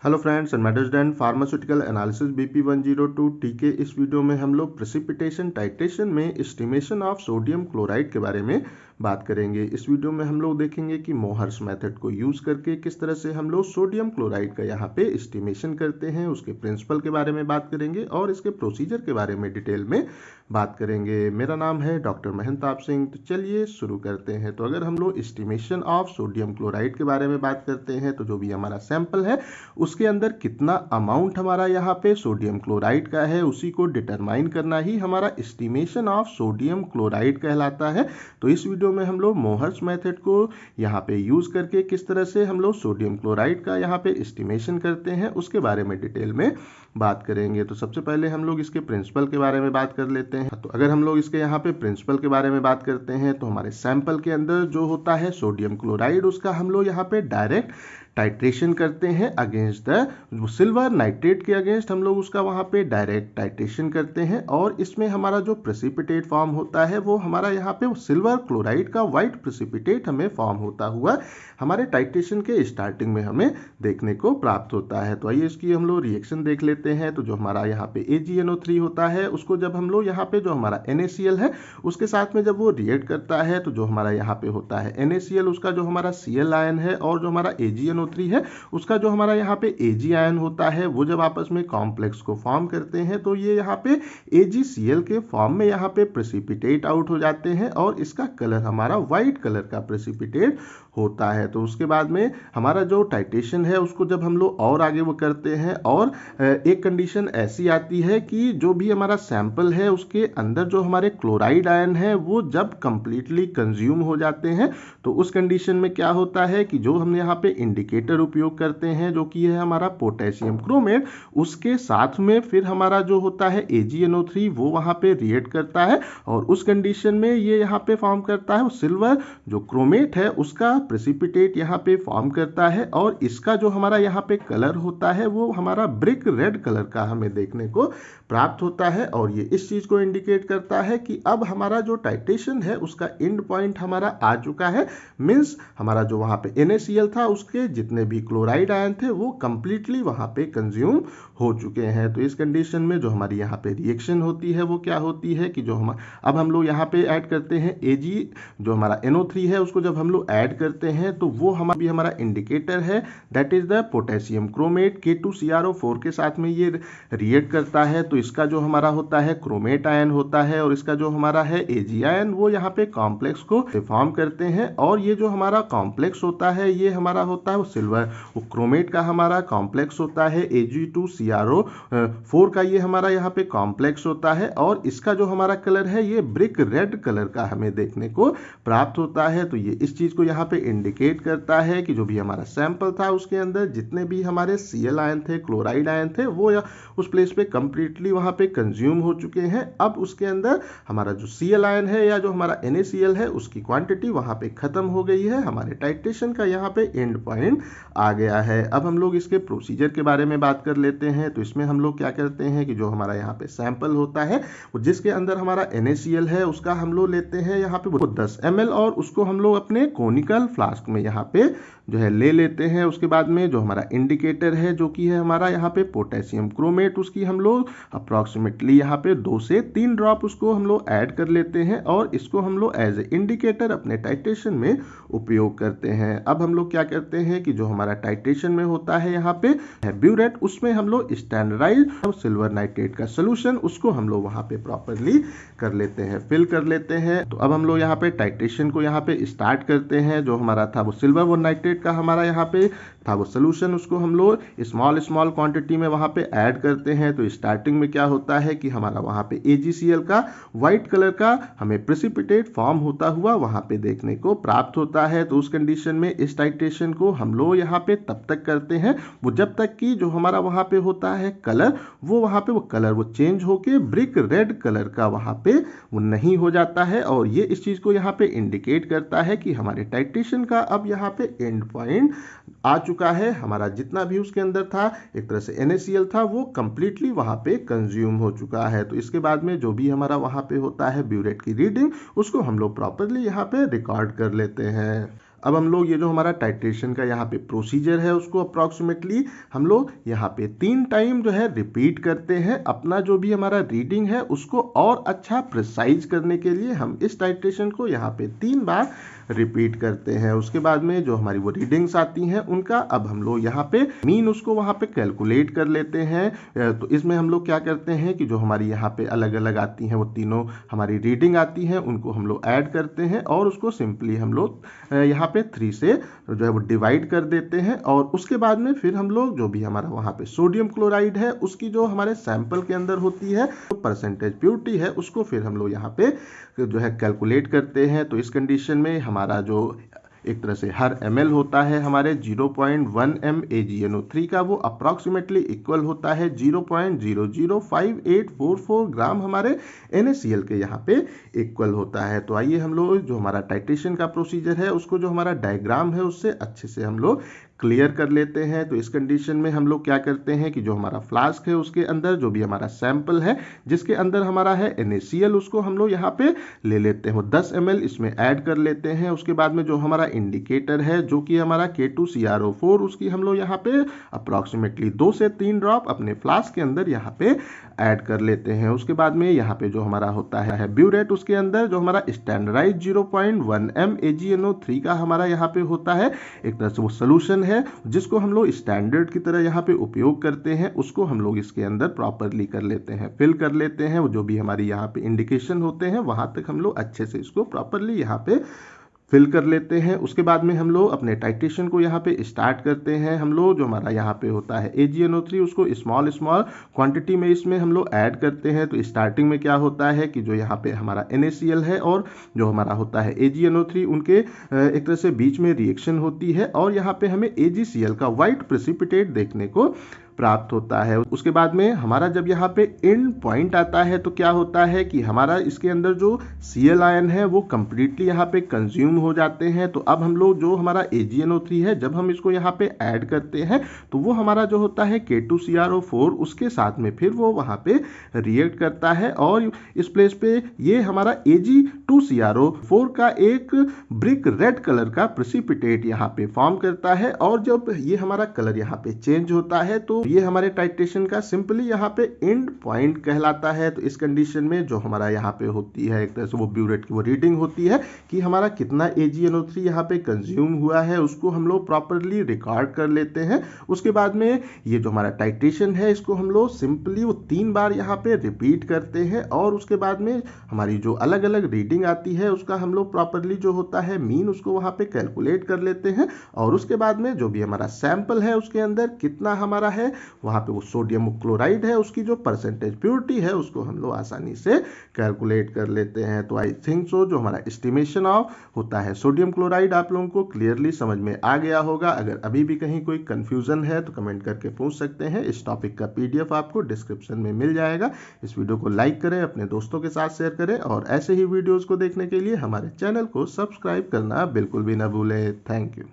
Hello friends and मेडर्स and pharmaceutical analysis BP 102 T के इस वीडियो में हम लोग प्रेसिपिटेशन टाइट्रेशन में एस्टिमेशन ऑफ सोडियम क्लोराइड के बारे में बात करेंगे। इस वीडियो में हम लोग देखेंगे कि मोहर्स मेथड को यूज करके किस तरह से हम लोग सोडियम क्लोराइड का यहाँ पे एस्टिमेशन करते हैं, उसके प्रिंसिपल के बारे में बात करेंगे और इसके प्रोसीजर के बारे में डिटेल में बात करेंगे। मेरा नाम है डॉक्टर महंताब सिंह। तो चलिए शुरू करते हैं। तो अगर हम लोग एस्टिमेशन ऑफ सोडियम क्लोराइड के बारे में बात करते हैं तो जो भी हमारा सैंपल है उसके अंदर कितना अमाउंट हमारा यहाँ पे सोडियम क्लोराइड का है उसी को डिटरमाइन करना ही हमारा एस्टिमेशन ऑफ सोडियम क्लोराइड कहलाता है। तो इस वीडियो में हम लोग मोहर्स मेथड को यहाँ पे यूज करके किस तरह से हम लोग सोडियम क्लोराइड का यहाँ पे एस्टिमेशन करते हैं उसके बारे में डिटेल में बात करेंगे। तो सबसे पहले हम लोग इसके प्रिंसिपल के बारे में बात कर लेते हैं। तो अगर हम लोग इसके यहाँ पे प्रिंसिपल के बारे में बात करते हैं तो हमारे सैंपल के अंदर जो होता है सोडियम क्लोराइड उसका हम लोग यहाँ पे डायरेक्ट टाइट्रेशन करते हैं अगेंस्ट द सिल्वर नाइट्रेट के अगेंस्ट हम लोग उसका वहाँ पे डायरेक्ट टाइट्रेशन करते हैं और इसमें हमारा जो प्रेसिपिटेट फॉर्म होता है वो हमारा यहाँ पे सिल्वर क्लोराइड का वाइट प्रेसिपिटेट हमें फॉर्म होता हुआ हमारे टाइट्रेशन के स्टार्टिंग में हमें देखने को प्राप्त होता है। तो आइए इसकी हम लोग रिएक्शन देख लेते हैं। तो जो हमारा यहाँ पे AgNO3 होता है उसको जब हम लोग यहाँ पे जो हमारा NaCl है उसके साथ में जब वो रिएक्ट करता है तो जो हमारा यहाँ पे होता है NaCl उसका जो हमारा Cl आयन है और जो हमारा AgNO3 है उसका जो हमारा यहाँ पे Ag आयन होता है वो जब आपस में कॉम्प्लेक्स को फॉर्म करते हैं तो ये यहाँ पे AgCl के फॉर्म में यहाँ पे प्रेसिपिटेट आउट हो जाते हैं और इसका कलर हमारा व्हाइट कलर का प्रेसिपिटेट होता है। तो उसके बाद में हमारा जो टाइट्रेशन है उसको जब हम लोग और आगे वो करते हैं और एक कंडीशन ऐसी आती है कि जो भी हमारा सैंपल है उसके अंदर जो हमारे क्लोराइड आयन है वो जब कंप्लीटली कंज्यूम हो जाते हैं तो उस कंडीशन में क्या होता है कि जो हम यहाँ पे इंडिकेटर उपयोग करते हैं जो कि है हमारा पोटेशियम क्रोमेट, उसके साथ में फिर हमारा जो होता है AgNO3 वो वहाँ पे रिएक्ट करता है और उस कंडीशन में ये यहाँ पे फॉर्म करता है सिल्वर जो क्रोमेट है उसका प्रेसिपिटेट यहाँ पे फॉर्म करता है और इसका जो हमारा यहाँ पे कलर होता है वो हमारा ब्रिक रेड कलर का हमें देखने को प्राप्त होता है और ये इस चीज को इंडिकेट करता है कि अब हमारा जो टाइट्रेशन है उसका एंड पॉइंट हमारा आ चुका है। मींस हमारा जो वहाँ पे NaCl था उसके जितने भी क्लोराइड आयन थे वो कंप्लीटली वहाँ पे कंज्यूम हो चुके हैं। तो इस कंडीशन में जो हमारी यहाँ पे रिएक्शन होती है वो क्या होती है कि जो हम अब हम लोग यहाँ पे ऐड करते हैं Ag जो हमारा NO3 है उसको जब हम लोग ऐड करते हैं तो वो हमारा इंडिकेटर है that is the potassium chromate K2CrO4 के साथ में ये रिएक्ट करता है। तो इसका जो हमारा होता है क्रोमेट आयन होता है और इसका जो हमारा है Ag आयन वो यहाँ पे कॉम्प्लेक्स को फॉर्म करते हैं और ये जो हमारा कॉम्प्लेक्स होता है ये हमारा होता है वो सिल्वर वो क्रोमेट का हमारा कॉम्प्लेक्स होता है Ag2CrO4 का ये हमारा यहाँ पे कॉम्प्लेक्स होता है और इसका जो हमारा कलर है ये ब्रिक रेड कलर का हमें देखने को प्राप्त होता है। तो ये इस चीज को यहाँ पे इंडिकेट करता है कि जो भी हमारा सैंपल था उसके अंदर जितने भी हमारे Cl आयन थे क्लोराइड आयन थे वो उस प्लेस पे कंप्लीटली वहाँ पे कंज्यूम हो चुके हैं। अब उसके अंदर हमारा जो Cl आयन है या जो हमारा NaCl है उसकी क्वांटिटी वहाँ पे खत्म हो गई है। हमारे टाइट्रेशन का यहाँ पे एंड पॉइंट आ गया है। अब हम लोग इसके प्रोसीजर के बारे में बात कर लेते हैं। तो इसमें हम लोग क्या करते हैं कि जो हमारा यहाँ पे सैंपल होता है जिसके अंदर हमारा NaCl है उसका हम लोग लेते हैं यहाँ पे 10 ml और उसको हम लोग अपने कोनिकल फ्लास्क में यहाँ पे जो है ले लेते हैं। उसके बाद में जो हमारा इंडिकेटर है जो कि है हमारा यहाँ पे पोटेशियम क्रोमेट उसकी हम लोग अप्रॉक्सीमेटली यहाँ पे 2 से 3 ड्रॉप उसको हम लोग ऐड कर लेते हैं और इसको हम लोग एज ए इंडिकेटर अपने टाइट्रेशन में उपयोग करते हैं। अब हम लोग क्या करते हैं कि जो हमारा टाइट्रेशन में होता है यहाँ पे ब्यूरेट उसमें हम लोग स्टैंडर्डाइज सिल्वर नाइट्रेट का सोल्यूशन उसको हम लोग वहाँ पे प्रॉपरली कर लेते हैं, फिल कर लेते हैं। तो अब हम लोग यहाँ पे टाइट्रेशन को यहाँ पे स्टार्ट करते हैं। जो हमारा था वो सिल्वर वो नाइट्रेट का हमारा यहाँ पे था वो सोल्यूशन उसको हम लोग स्मॉल क्वांटिटी में वहाँ पे ऐड करते हैं। तो स्टार्टिंग में क्या होता है कि हमारा वहाँ पे AgCl का व्हाइट कलर का हमें प्रेसिपिटेट फॉर्म होता हुआ वहाँ पे देखने को प्राप्त होता है। तो उस कंडीशन में इस टाइट्रेशन को हम लोग यहाँ पे तब तक करते हैं वो जब तक कि जो हमारा वहाँ पे होता है कलर वो वहाँ पे वो कलर वो चेंज होके ब्रिक रेड कलर का वहाँ पे वो नहीं हो जाता है और ये इस चीज को यहाँ पे इंडिकेट करता है कि हमारे टाइट्रेशन का अब यहाँ पे एंड पॉइंट आ चुका है। हमारा जितना भी उसके अंदर था एक तरह से NaCl था वो कंप्लीटली वहाँ पे कंज्यूम हो चुका है। तो इसके बाद में जो भी हमारा वहाँ पे होता है ब्यूरेट की रीडिंग उसको हम लोग प्रॉपरली यहाँ पे रिकॉर्ड कर लेते हैं। अब हम लोग ये जो हमारा टाइट्रेशन का यहाँ पे प्रोसीजर है उसको अप्रॉक्सीमेटली हम लोग यहाँ पे 3 टाइम जो है रिपीट करते हैं। अपना जो भी हमारा रीडिंग है उसको और अच्छा प्रिसाइज करने के लिए हम इस टाइट्रेशन को यहाँ पे 3 बार रिपीट करते हैं। उसके बाद में जो हमारी वो रीडिंग्स आती हैं उनका अब हम लोग यहाँ पे मीन उसको वहाँ पे कैलकुलेट कर लेते हैं। तो इसमें हम लोग क्या करते हैं कि जो हमारी यहाँ पे अलग अलग आती हैं वो तीनों हमारी रीडिंग आती हैं उनको हम लोग ऐड करते हैं और उसको सिंपली हम लोग यहाँ पे 3 से जो है वो डिवाइड कर देते हैं। और उसके बाद में फिर हम लोग जो भी हमारा वहाँ पे सोडियम क्लोराइड है उसकी जो हमारे सैंपल के अंदर होती है तो परसेंटेज प्योरिटी है उसको फिर हम लोग यहाँ पे जो है कैलकुलेट करते हैं। तो इस कंडीशन में हमारा जो एक तरह से हर ml होता है हमारे 0.1 m AgNO3 का वो अप्रॉक्सीमेटली इक्वल होता है 0.005844 ग्राम हमारे NaCl के यहाँ पे इक्वल होता है। तो आइए हम लोग जो हमारा टाइट्रेशन का प्रोसीजर है उसको जो हमारा डायग्राम है उससे अच्छे से हम लोग क्लियर कर लेते हैं। तो इस कंडीशन में हम लोग क्या करते हैं कि जो हमारा फ्लास्क है उसके अंदर जो भी हमारा सैंपल है जिसके अंदर हमारा है NaCl उसको हम लोग यहाँ पे ले लेते हैं, वो 10 ml इसमें ऐड कर लेते हैं। उसके बाद में जो हमारा इंडिकेटर है जो कि हमारा K2CrO4 उसकी हम लोग यहाँ पे अप्रॉक्सीमेटली 2 से 3 ड्रॉप अपने फ्लास्क के अंदर यहाँ पे ऐड कर लेते हैं। उसके बाद में यहाँ पे जो हमारा होता है ब्यूरेट उसके अंदर जो हमारा स्टैंडर्डाइज 0.1 m AgNO3 का हमारा यहाँ पे होता है एक तरह से वो सोल्यूशन है जिसको हम लोग स्टैंडर्ड की तरह यहाँ पे उपयोग करते हैं। उसको हम लोग इसके अंदर प्रॉपरली कर लेते हैं, फिल कर लेते हैं। जो भी हमारी यहाँ पे इंडिकेशन होते हैं वहां तक हम लोग अच्छे से इसको प्रॉपरली यहाँ पे फिल कर लेते हैं। उसके बाद में हम लोग अपने टाइट्रेशन को यहाँ पे स्टार्ट करते हैं। हम लोग जो हमारा यहाँ पे होता है AgNO3 उसको स्मॉल क्वांटिटी में इसमें हम लोग ऐड करते हैं। तो स्टार्टिंग में क्या होता है कि जो यहाँ पे हमारा NaCl है और जो हमारा होता है AgNO3 उनके एक तरह से बीच में रिएक्शन होती है और यहाँ पे हमें AgCl का व्हाइट प्रेसिपिटेट देखने को प्राप्त होता है। उसके बाद में हमारा जब यहाँ पे एंड पॉइंट आता है तो क्या होता है कि हमारा इसके अंदर जो Cl आयन है वो कंप्लीटली यहाँ पे कंज्यूम हो जाते हैं। तो अब हम लोग जो हमारा AgNO3 है जब हम इसको यहाँ पे ऐड करते हैं तो वो हमारा जो होता है K2CrO4 उसके साथ में फिर वो वहाँ पे रिएक्ट करता है और इस प्लेस पे ये हमारा Ag2CrO4 का एक ब्रिक रेड कलर का प्रेसिपिटेट यहाँ पे फॉर्म करता है। और जब ये हमारा कलर यहाँ पे चेंज होता है तो ये हमारे टाइट्रेशन का सिंपली यहाँ पे एंड पॉइंट कहलाता है। तो इस कंडीशन में जो हमारा यहाँ पे होती है एक तरह से वो ब्यूरेट की वो रीडिंग होती है कि हमारा कितना AgNO3 यहाँ पे कंज्यूम हुआ है उसको हम लोग प्रॉपरली रिकॉर्ड कर लेते हैं। उसके बाद में ये जो हमारा टाइट्रेशन है इसको हम लोग सिंपली वो 3 बार यहाँ पे रिपीट करते हैं और उसके बाद में हमारी जो अलग अलग रीडिंग आती है उसका हम लोग प्रॉपरली जो होता है मीन उसको वहाँ पे कैलकुलेट कर लेते हैं। और उसके बाद में जो भी हमारा सैंपल है उसके अंदर कितना हमारा है वहां पे वो सोडियम क्लोराइड है उसकी जो परसेंटेज प्योरिटी है उसको हम लोग आसानी से कैलकुलेट कर लेते हैं। तो आई थिंक सो जो हमारा एस्टिमेशन ऑफ होता है सोडियम क्लोराइड आप लोगों को क्लियरली समझ में आ गया होगा। अगर अभी भी कहीं कोई कंफ्यूजन है तो कमेंट करके पूछ सकते हैं। इस टॉपिक का PDF आपको डिस्क्रिप्शन में मिल जाएगा। इस वीडियो को लाइक करें, अपने दोस्तों के साथ शेयर करें और ऐसे ही वीडियोज को देखने के लिए हमारे चैनल को सब्सक्राइब करना बिल्कुल भी ना भूलें। Thank you.